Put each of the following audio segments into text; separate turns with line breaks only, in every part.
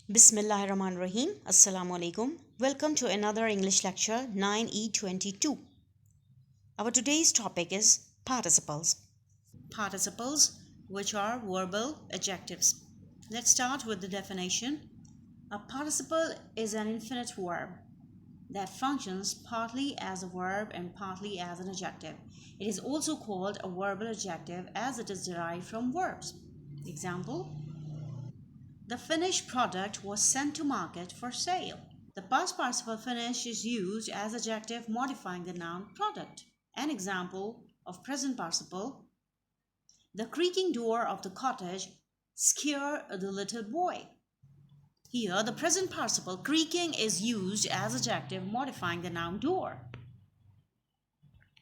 Bismillahirrahmanirrahim. Assalamu alaikum. Welcome to another English lecture 9E22. Our today's topic is participles. Participles, which are verbal adjectives. Let's start with the definition. A participle is an infinite verb that functions partly as a verb and partly as an adjective. It is also called a verbal adjective as it is derived from verbs. Example: the finished product was sent to market for sale. The past participle finish is used as adjective modifying the noun product. An example of present participle: the creaking door of the cottage scared the little boy. Here, the present participle creaking is used as adjective modifying the noun door.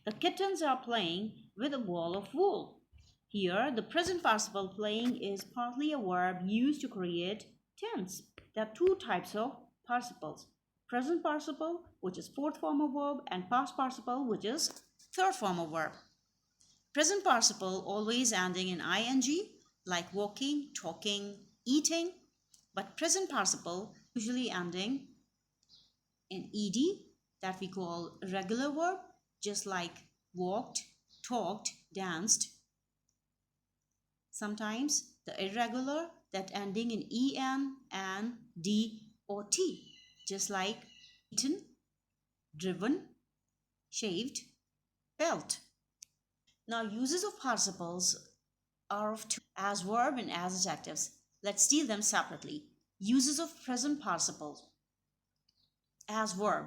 The kittens are playing with a ball of wool. Here, the present participle playing is partly a verb used to create tense. There are two types of participles: present participle, which is fourth form of verb, and past participle, which is third form of verb. Present participle always ending in ing, like walking, talking, eating, but present participle usually ending in ed, that we call regular verb, just like walked, talked, danced. Sometimes the irregular that ending in en, and d or t, just like eaten, driven, shaved, felt. Now, uses of participles are of two, as verb and as adjectives. Let's deal them separately. Uses of present participle as verb.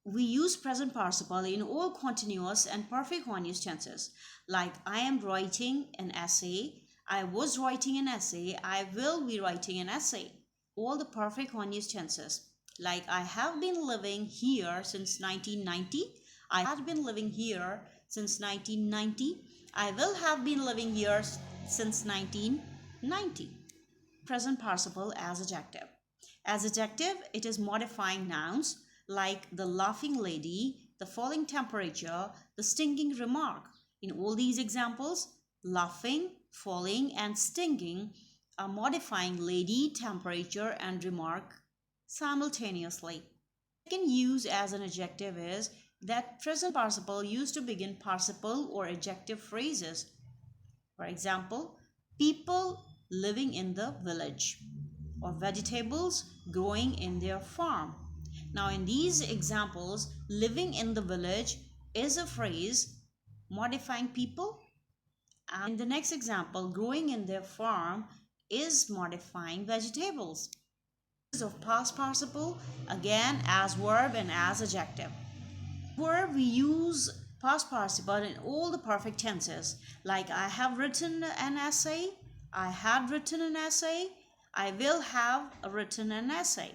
We use present participle in all continuous and perfect continuous tenses, like I am writing an essay, I was writing an essay, I will be writing an essay. All the perfect continuous tenses, like I have been living here since 1990, I had been living here since 1990, I will have been living here since 1990. Present participle as adjective. As adjective, it is modifying nouns like the laughing lady, the falling temperature, the stinging remark. In all these examples, laughing, falling, and stinging are modifying lady, temperature, and remark simultaneously. Second use as an adjective is that present participle used to begin participle or adjective phrases. For example, people living in the village, or vegetables growing in their farm. Now, in these examples, living in the village is a phrase modifying people, and in the next example, growing in their farm is modifying vegetables. Of past participle, again as verb and as adjective. Verb, we use past participle in all the perfect tenses, like I have written an essay, I had written an essay, I will have written an essay.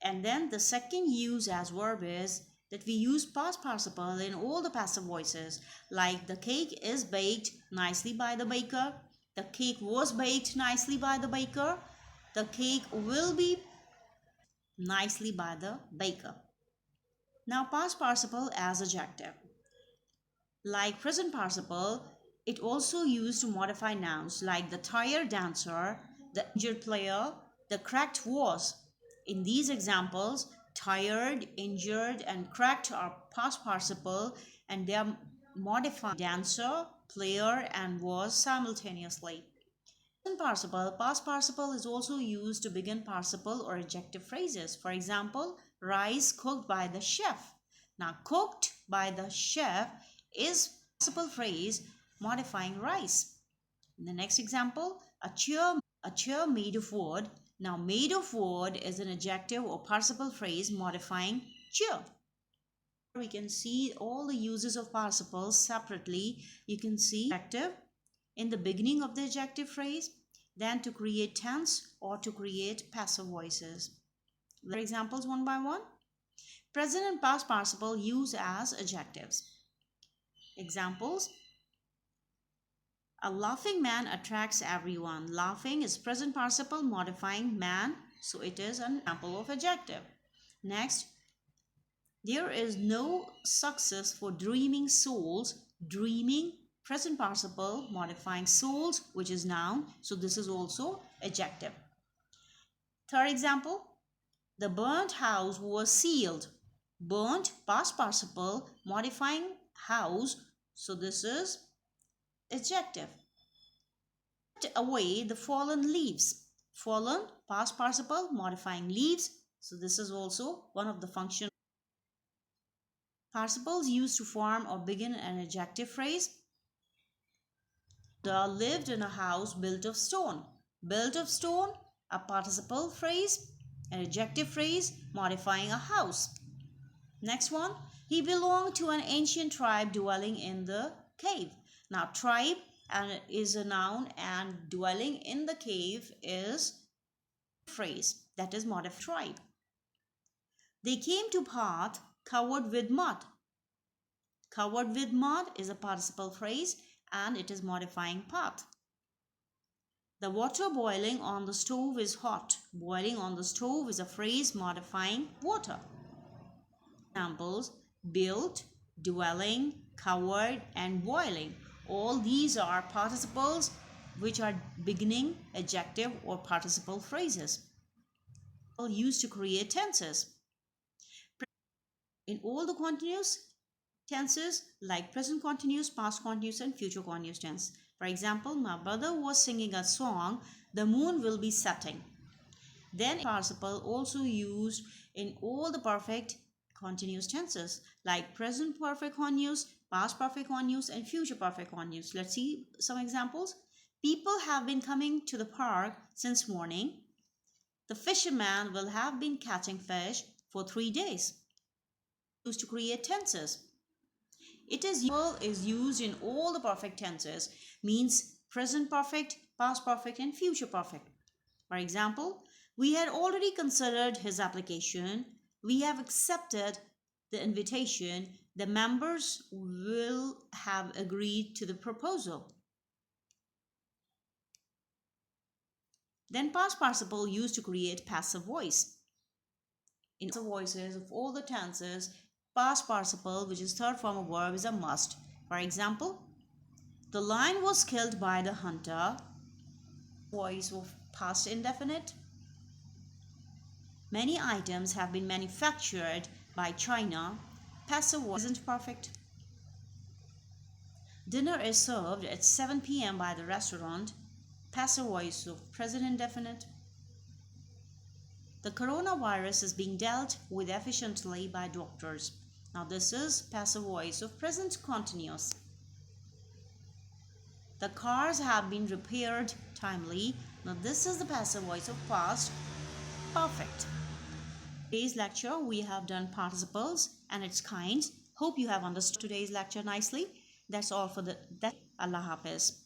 And then the second use as verb is that we use past participle in all the passive voices, like the cake is baked nicely by the baker, the cake was baked nicely by the baker, the cake will be nicely by the baker. Now, past participle as adjective. Like present participle, it also used to modify nouns like the tired dancer, the injured player, the cracked vase. In these examples, tired, injured, and cracked are past participle, and they are modifying dancer, player, and vase simultaneously. Past participle is also used to begin participle or adjective phrases. For example, rice cooked by the chef. Now, cooked by the chef is participle phrase modifying rice. In the next example, a chair made of wood. Now, made of wood is an adjective or participle phrase modifying chair. We can see all the uses of participles separately. You can see adjective in the beginning of the adjective phrase, then to create tense or to create passive voices. For examples one by one. Present and past participle used as adjectives. Examples: a laughing man attracts everyone. Laughing is present participle modifying man, so it is an example of adjective. Next, there is no success for dreaming souls. Dreaming, present participle modifying souls, which is noun, so this is also adjective. Third example, the burnt house was sealed. Burnt, past participle, modifying house. So this is adjective. Away the fallen leaves. Fallen, past participle, modifying leaves. So this is also one of the functions. Participles used to form or begin an adjective phrase. The lived in a house built of stone. Built of stone, a participle phrase, an adjective phrase modifying a house. Next one, he belonged to an ancient tribe dwelling in the cave. Now, tribe is a noun and dwelling in the cave is a phrase that is modified tribe. They came to path covered with mud. Covered with mud is a participle phrase and it is modifying path. The water boiling on the stove is hot. Boiling on the stove is a phrase modifying water. Examples, built, dwelling, covered, and boiling. All these are participles which are beginning adjective or participle phrases. Used to create tenses. In all the continuous tenses like present continuous, past continuous, and future continuous tense. For example, my brother was singing a song, the moon will be setting. Then participle also used in all the perfect continuous tenses like present perfect continuous, past perfect continuous, and future perfect continuous. Let's see some examples. People have been coming to the park since morning. The fisherman will have been catching fish for 3 days. Used to create tenses. It is used in all the perfect tenses, means present perfect, past perfect, and future perfect. For example, we had already considered his application. We have accepted the invitation. The members will have agreed to the proposal. Then past participle used to create passive voice. In passive voices of all the tenses, past participle, which is third form of verb, is a must. For example, the lion was killed by the hunter. Voice of past indefinite. Many items have been manufactured by China. Passive voice isn't perfect. Dinner is served at 7 p.m. by the restaurant. Passive voice of present indefinite. The coronavirus is being dealt with efficiently by doctors. Now this is passive voice of present continuous. The cars have been repaired timely. Now this is the passive voice of past perfect. Today's lecture we have done participles and its kinds. Hope you have understood today's lecture nicely. That's all for that. Allah Hafiz.